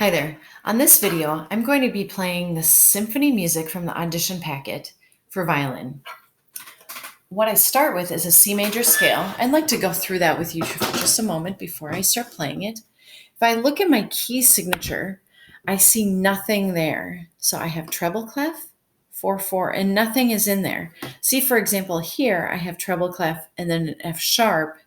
Hi there. On this video, I'm going to be playing the symphony music from the audition packet for violin. What I start with is a C major scale. I'd like to go through that with you for just a moment before I start playing it. If I look at my key signature, I see nothing there. So I have treble clef, 4/4, and nothing is in there. See, for example, here I have treble clef and then an F sharp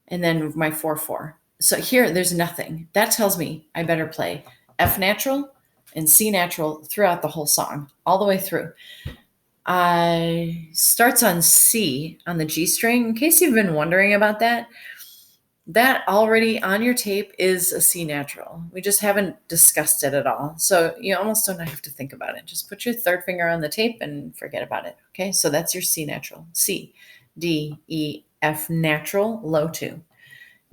and then my 4/4. So here there's nothing. That tells me I better play F natural and C natural throughout the whole song, all the way through. Starts on C on the G string. In case you've been wondering about that, that already on your tape is a C natural. We just haven't discussed it at all. So you almost don't have to think about it. Just put your third finger on the tape and forget about it. Okay, so that's your C natural. C, D, E, F natural, low 2.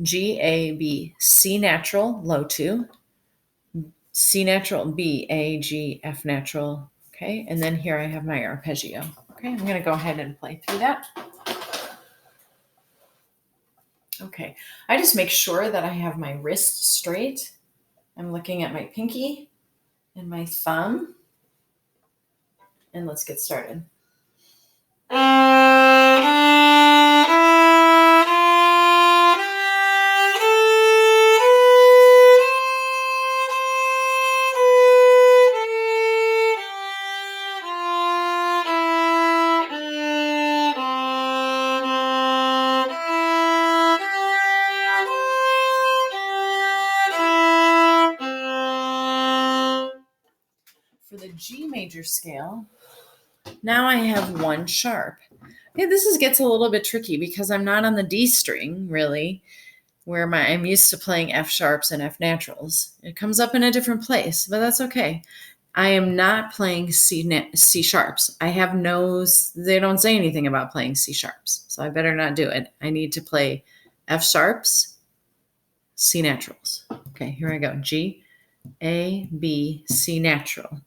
G, A, B, C natural, low 2. C natural, B, A, G, F natural. Okay, and then here I have my arpeggio. Okay, I'm going to go ahead and play through that. Okay, I just make sure that I have my wrist straight. I'm looking at my pinky and my thumb. And let's get started. For the G major scale, now I have 1 sharp. Okay, this gets a little bit tricky because I'm not on the D string, really, where I'm used to playing F sharps and F naturals. It comes up in a different place, but that's okay. I am not playing C sharps. They don't say anything about playing C sharps, so I better not do it. I need to play F sharps, C naturals. Okay, here I go. G, A, B, C natural.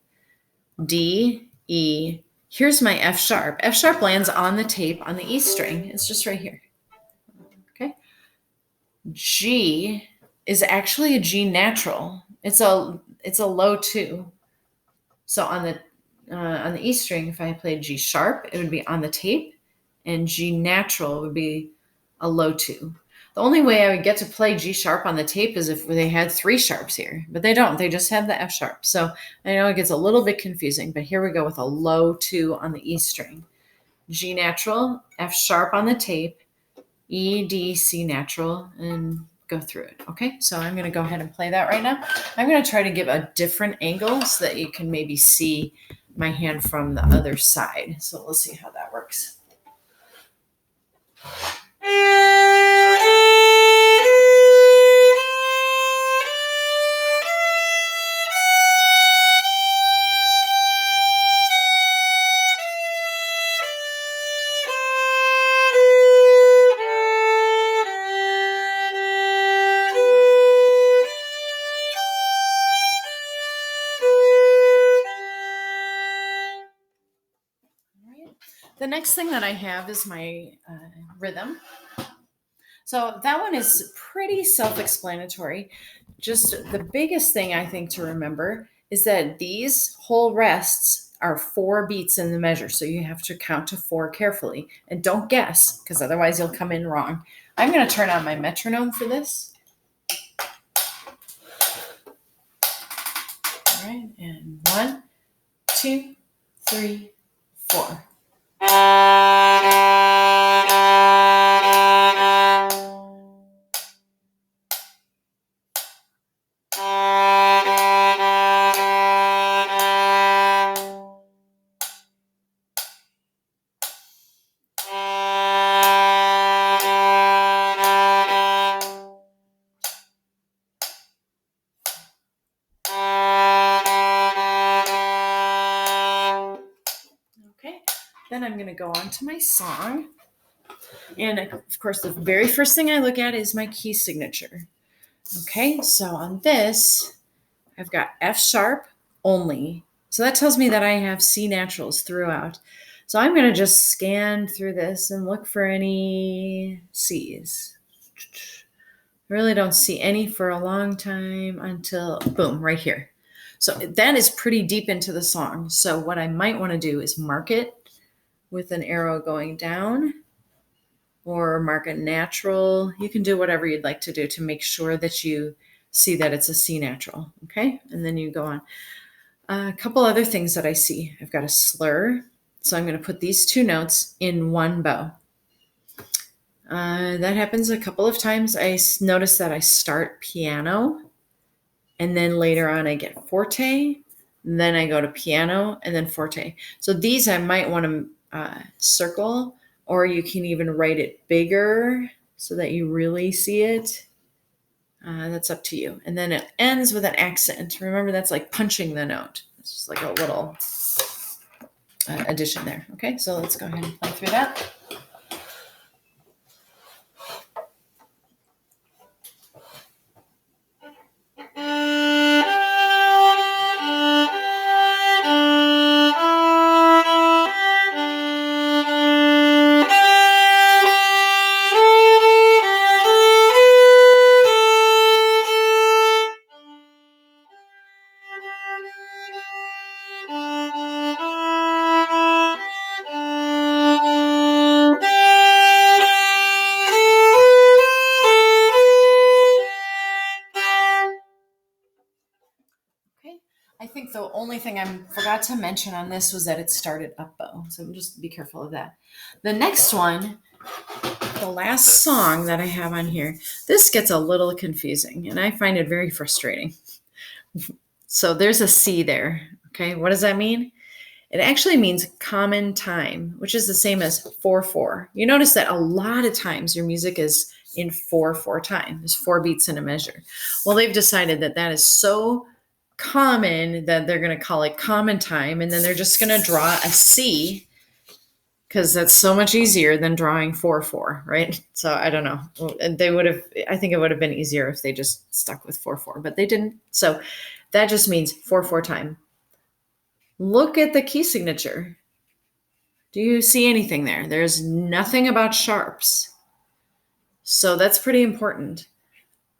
D, E. Here's my F sharp. F sharp lands on the tape on the E string. It's just right here. Okay. G is actually a G natural. It's a low 2. So on the E string, if I played G sharp, it would be on the tape, and G natural would be a low 2. The only way I would get to play G sharp on the tape is if they had 3 sharps here, but they don't. They just have the F sharp. So I know it gets a little bit confusing, but here we go with a low 2 on the E string. G natural, F sharp on the tape, E, D, C natural, and go through it. Okay, so I'm going to go ahead and play that right now. I'm going to try to give a different angle so that you can maybe see my hand from the other side. So let's see how that works. The next thing that I have is my rhythm. So that one is pretty self-explanatory. Just the biggest thing I think to remember is that these whole rests are 4 beats in the measure. So you have to count to 4 carefully and don't guess because otherwise you'll come in wrong. I'm going to turn on my metronome for this. All right, and 1, 2, 3, 4. Then I'm going to go on to my song. And of course, the very first thing I look at is my key signature. Okay, so on this, I've got F sharp only. So that tells me that I have C naturals throughout. So I'm going to just scan through this and look for any C's. I really don't see any for a long time until boom, right here. So that is pretty deep into the song. So what I might want to do is mark it with an arrow going down or mark it natural. You can do whatever you'd like to do to make sure that you see that it's a C natural. Okay. And then you go on. A couple other things that I see. I've got a slur. So I'm going to put these two notes in one bow. That happens a couple of times. I notice that I start piano and then later on I get forte. And then I go to piano and then forte. So these I might want to circle, or you can even write it bigger so that you really see it. That's up to you. And then it ends with an accent. Remember, that's like punching the note. It's just like a little addition there. Okay, so let's go ahead and play through that. I think the only thing I forgot to mention on this was that it started up bow. So just be careful of that. The next one, the last song that I have on here, this gets a little confusing and I find it very frustrating. So there's a C there. Okay, what does that mean? It actually means common time, which is the same as 4/4. You notice that a lot of times your music is in 4/4 time. There's 4 beats in a measure. Well, they've decided that that is so common that they're going to call it common time, and then they're just going to draw a C because that's so much easier than drawing 4/4, right? So I don't know. They would have. I think it would have been easier if they just stuck with 4/4, but they didn't. So that just means 4/4 time. Look at the key signature. Do you see anything there? There's nothing about sharps. So that's pretty important.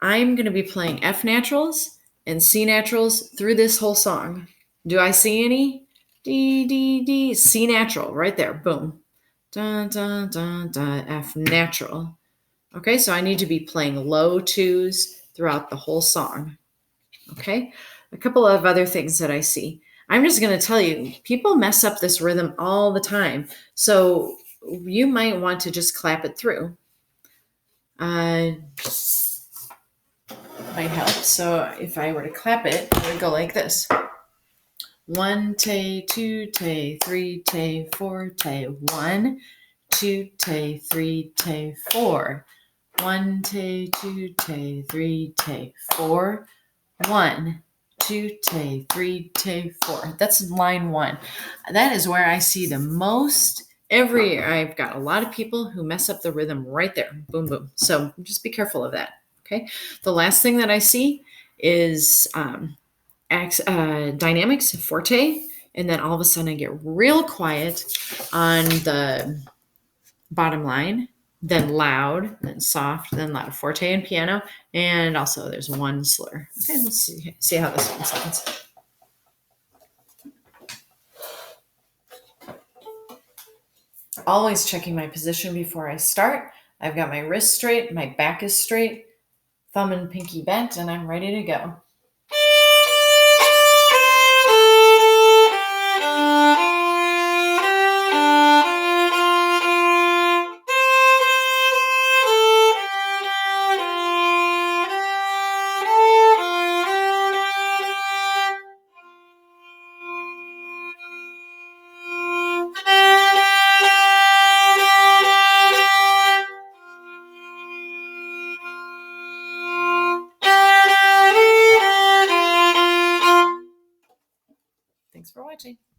I'm going to be playing F naturals and C naturals through this whole song. Do I see any? D, D, D, C natural right there. Boom. Dun, dun, dun, dun, F natural. Okay, so I need to be playing low twos throughout the whole song. Okay, a couple of other things that I see. I'm just going to tell you, people mess up this rhythm all the time. So you might want to just clap it through. Might help. So if I were to clap it, it would go like this. 1 tay, 2 tay, 3 tay, 4 tay. 1, 2 tay, 3 tay, 4. 1 tay, 2 tay, 3 tay, 4. 1, 2 tay, 3 tay, 4. That's line 1. That is where I see the most. Every year I've got a lot of people who mess up the rhythm right there. Boom, boom. So just be careful of that. Okay. The last thing that I see is dynamics, forte, and then all of a sudden I get real quiet on the bottom line, then loud, then soft, then loud, forte and piano, and also there's one slur. Okay, let's see how this one sounds. Always checking my position before I start. I've got my wrist straight, my back is straight, thumb and pinky bent, and I'm ready to go. Thanks for watching.